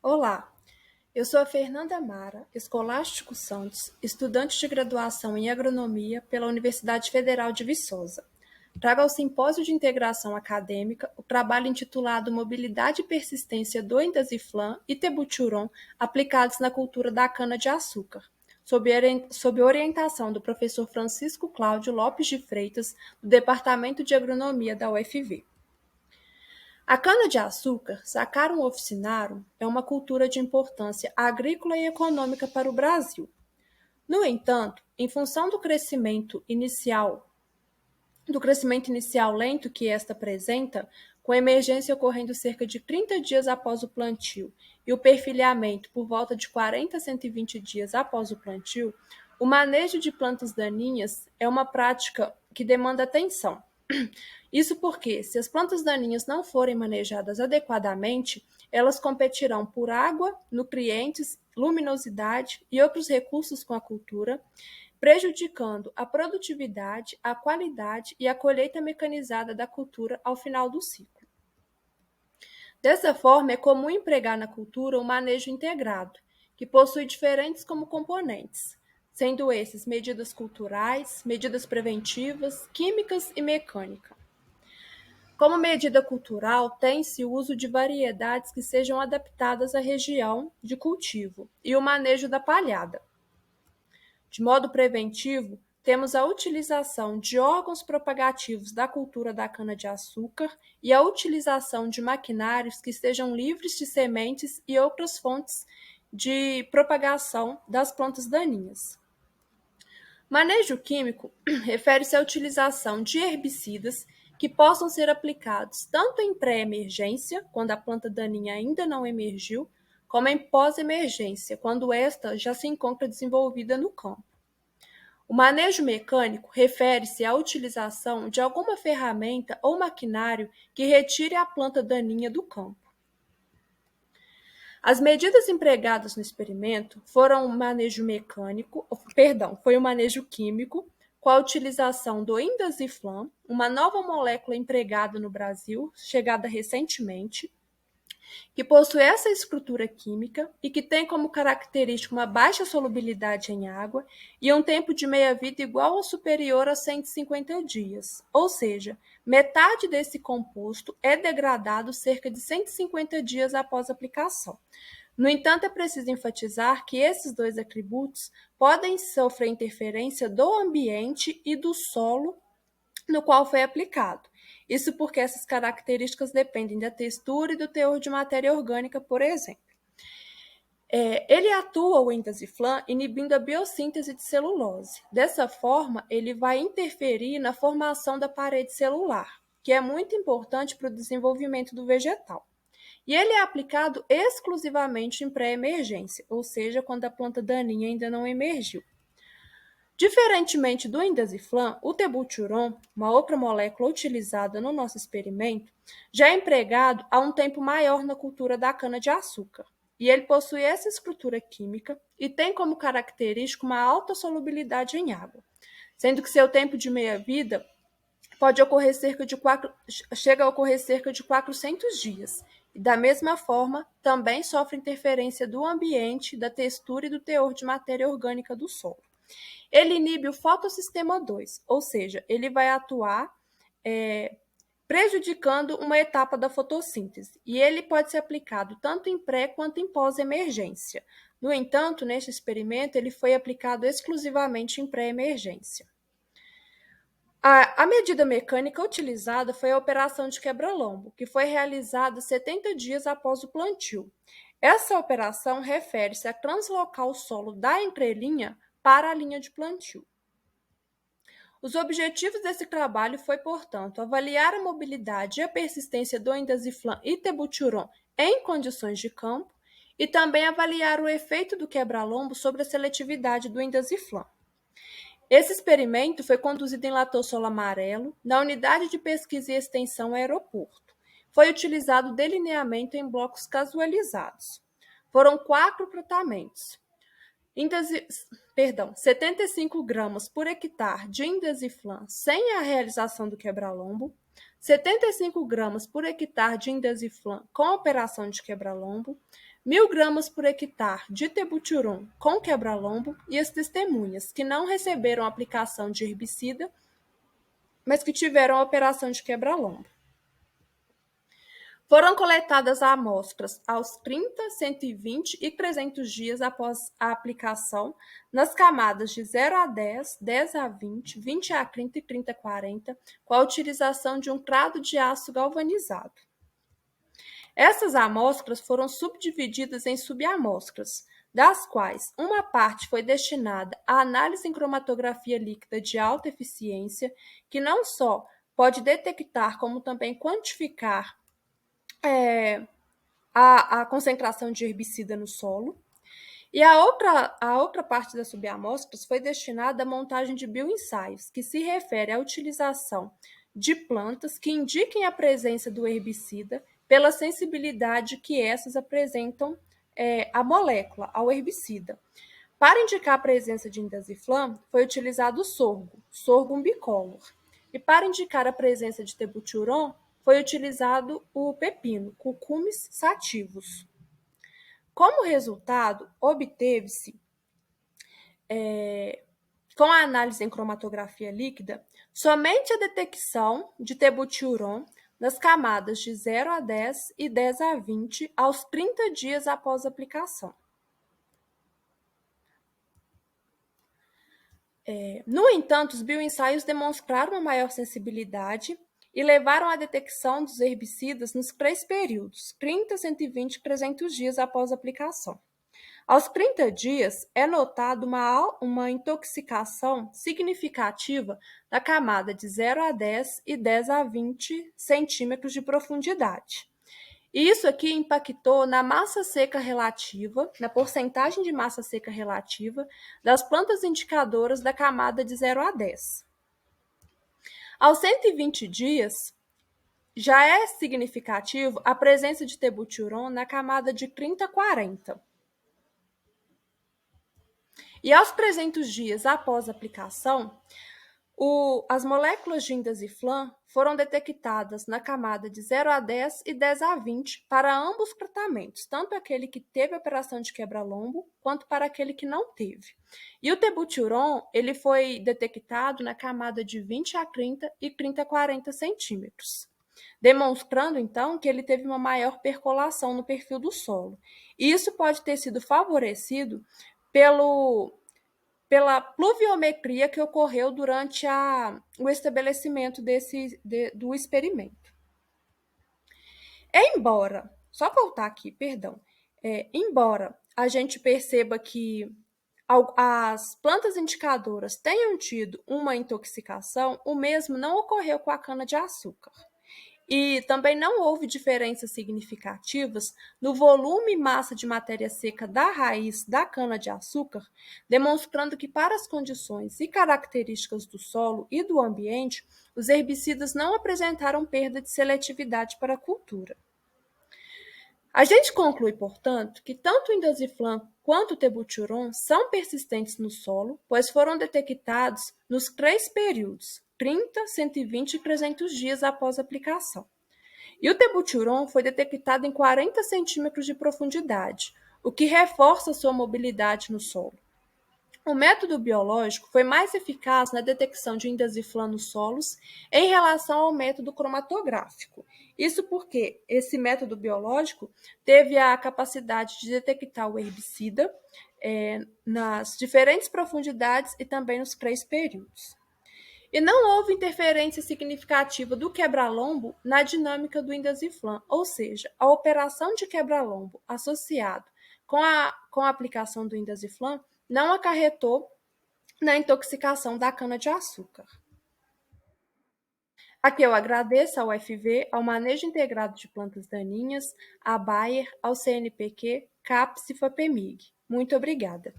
Olá, eu sou a Fernanda Mara, Escolástico Santos, estudante de graduação em Agronomia pela Universidade Federal de Viçosa. Trago ao Simpósio de Integração Acadêmica o trabalho intitulado Mobilidade e Persistência do Endaziflan e Tebuchuron aplicados na cultura da cana-de-açúcar, sob orientação do professor Francisco Cláudio Lopes de Freitas, do Departamento de Agronomia da UFV. A cana-de-açúcar, Saccharum officinarum, é uma cultura de importância agrícola e econômica para o Brasil. No entanto, em função do crescimento inicial lento que esta apresenta, com a emergência ocorrendo cerca de 30 dias após o plantio e o perfilhamento por volta de 40 a 120 dias após o plantio, o manejo de plantas daninhas é uma prática que demanda atenção. Isso porque, se as plantas daninhas não forem manejadas adequadamente, elas competirão por água, nutrientes, luminosidade e outros recursos com a cultura, prejudicando a produtividade, a qualidade e a colheita mecanizada da cultura ao final do ciclo. Dessa forma, é comum empregar na cultura o manejo integrado, que possui diferentes como componentes, sendo esses medidas culturais, medidas preventivas, químicas e mecânicas. Como medida cultural, tem-se o uso de variedades que sejam adaptadas à região de cultivo e o manejo da palhada. De modo preventivo, temos a utilização de órgãos propagativos da cultura da cana-de-açúcar e a utilização de maquinários que estejam livres de sementes e outras fontes de propagação das plantas daninhas. Manejo químico refere-se à utilização de herbicidas que possam ser aplicados tanto em pré-emergência, quando a planta daninha ainda não emergiu, como em pós-emergência, quando esta já se encontra desenvolvida no campo. O manejo mecânico refere-se à utilização de alguma ferramenta ou maquinário que retire a planta daninha do campo. As medidas empregadas no experimento foram foi o manejo químico, com a utilização do indaziflam, uma nova molécula empregada no Brasil, chegada recentemente, que possui essa estrutura química e que tem como característica uma baixa solubilidade em água e um tempo de meia-vida igual ou superior a 150 dias, ou seja, metade desse composto é degradado cerca de 150 dias após a aplicação. No entanto, é preciso enfatizar que esses dois atributos podem sofrer interferência do ambiente e do solo no qual foi aplicado. Isso porque essas características dependem da textura e do teor de matéria orgânica, por exemplo. Ele atua, o endaziflam, inibindo a biossíntese de celulose. Dessa forma, ele vai interferir na formação da parede celular, que é muito importante para o desenvolvimento do vegetal. E ele é aplicado exclusivamente em pré-emergência, ou seja, quando a planta daninha ainda não emergiu. Diferentemente do indaziflam, o tebuchuron, uma outra molécula utilizada no nosso experimento, já é empregado há um tempo maior na cultura da cana-de-açúcar. E ele possui essa estrutura química e tem como característica uma alta solubilidade em água, sendo que seu tempo de meia-vida chega a ocorrer cerca de 400 dias. E da mesma forma, também sofre interferência do ambiente, da textura e do teor de matéria orgânica do solo. Ele inibe o fotossistema 2, ou seja, ele vai atuar prejudicando uma etapa da fotossíntese, e ele pode ser aplicado tanto em pré quanto em pós-emergência. No entanto, neste experimento, ele foi aplicado exclusivamente em pré-emergência. A medida mecânica utilizada foi a operação de quebra-lombo, que foi realizada 70 dias após o plantio. Essa operação refere-se a translocar o solo da entrelinha para a linha de plantio. Os objetivos desse trabalho foi, portanto, avaliar a mobilidade e a persistência do endaziflam e tebuchuron em condições de campo e também avaliar o efeito do quebra-lombo sobre a seletividade do endaziflam. Esse experimento foi conduzido em Latossolo Amarelo, na Unidade de Pesquisa e Extensão Aeroporto. Foi utilizado delineamento em blocos casualizados. Foram 4 tratamentos. 75 gramas por hectare de indaziflam sem a realização do quebra-lombo, 75 gramas por hectare de indaziflam com operação de quebra-lombo, 1.000 gramas por hectare de tebutyron com quebra-lombo e as testemunhas que não receberam aplicação de herbicida, mas que tiveram a operação de quebra-lombo. Foram coletadas amostras aos 30, 120 e 300 dias após a aplicação, nas camadas de 0 a 10, 10 a 20, 20 a 30 e 30 a 40, com a utilização de um trado de aço galvanizado. Essas amostras foram subdivididas em subamostras, das quais uma parte foi destinada à análise em cromatografia líquida de alta eficiência, que não só pode detectar, como também quantificar a concentração de herbicida no solo. E a outra parte das subamostras foi destinada à montagem de bioensaios, que se refere à utilização de plantas que indiquem a presença do herbicida pela sensibilidade que essas apresentam à molécula, ao herbicida. Para indicar a presença de indaziflam, foi utilizado o sorgo bicolor. E para indicar a presença de tebutyron, foi utilizado o pepino, Cucumis sativus. Como resultado, obteve-se, com a análise em cromatografia líquida, somente a detecção de tebutyron nas camadas de 0 a 10 e 10 a 20 aos 30 dias após a aplicação. No entanto, os bioensaios demonstraram uma maior sensibilidade e levaram à detecção dos herbicidas nos 3 períodos, 30, 120 e 300 dias após a aplicação. Aos 30 dias, é notado uma intoxicação significativa da camada de 0 a 10 e 10 a 20 centímetros de profundidade. E isso aqui impactou na massa seca relativa, na porcentagem de massa seca relativa das plantas indicadoras da camada de 0 a 10. Aos 120 dias, já é significativo a presença de tebutyron na camada de 30 a 40. E aos 300 dias após a aplicação, as moléculas de indaziflam foram detectadas na camada de 0 a 10 e 10 a 20 para ambos os tratamentos, tanto aquele que teve operação de quebra-lombo, quanto para aquele que não teve. E o tebutyron, ele foi detectado na camada de 20 a 30 e 30 a 40 centímetros, demonstrando, então, que ele teve uma maior percolação no perfil do solo. E isso pode ter sido favorecido pela pluviometria que ocorreu durante o estabelecimento do experimento. Embora a gente perceba que as plantas indicadoras tenham tido uma intoxicação, o mesmo não ocorreu com a cana-de-açúcar. E também não houve diferenças significativas no volume e massa de matéria seca da raiz da cana-de-açúcar, demonstrando que, para as condições e características do solo e do ambiente, os herbicidas não apresentaram perda de seletividade para a cultura. A gente conclui, portanto, que tanto o indaziflam quanto o tebutyron são persistentes no solo, pois foram detectados nos 3 períodos, 30, 120 e 300 dias após a aplicação. E o tebutyron foi detectado em 40 centímetros de profundidade, o que reforça sua mobilidade no solo. O método biológico foi mais eficaz na detecção de indaziflam nos solos em relação ao método cromatográfico. Isso porque esse método biológico teve a capacidade de detectar o herbicida nas diferentes profundidades e também nos 3 períodos. E não houve interferência significativa do quebra-lombo na dinâmica do indaziflam, ou seja, a operação de quebra-lombo associado com a aplicação do indaziflam não acarretou na intoxicação da cana-de-açúcar. Aqui eu agradeço ao UFV, ao Manejo Integrado de Plantas Daninhas, à Bayer, ao CNPq, CAPES e FAPEMIG. Muito obrigada.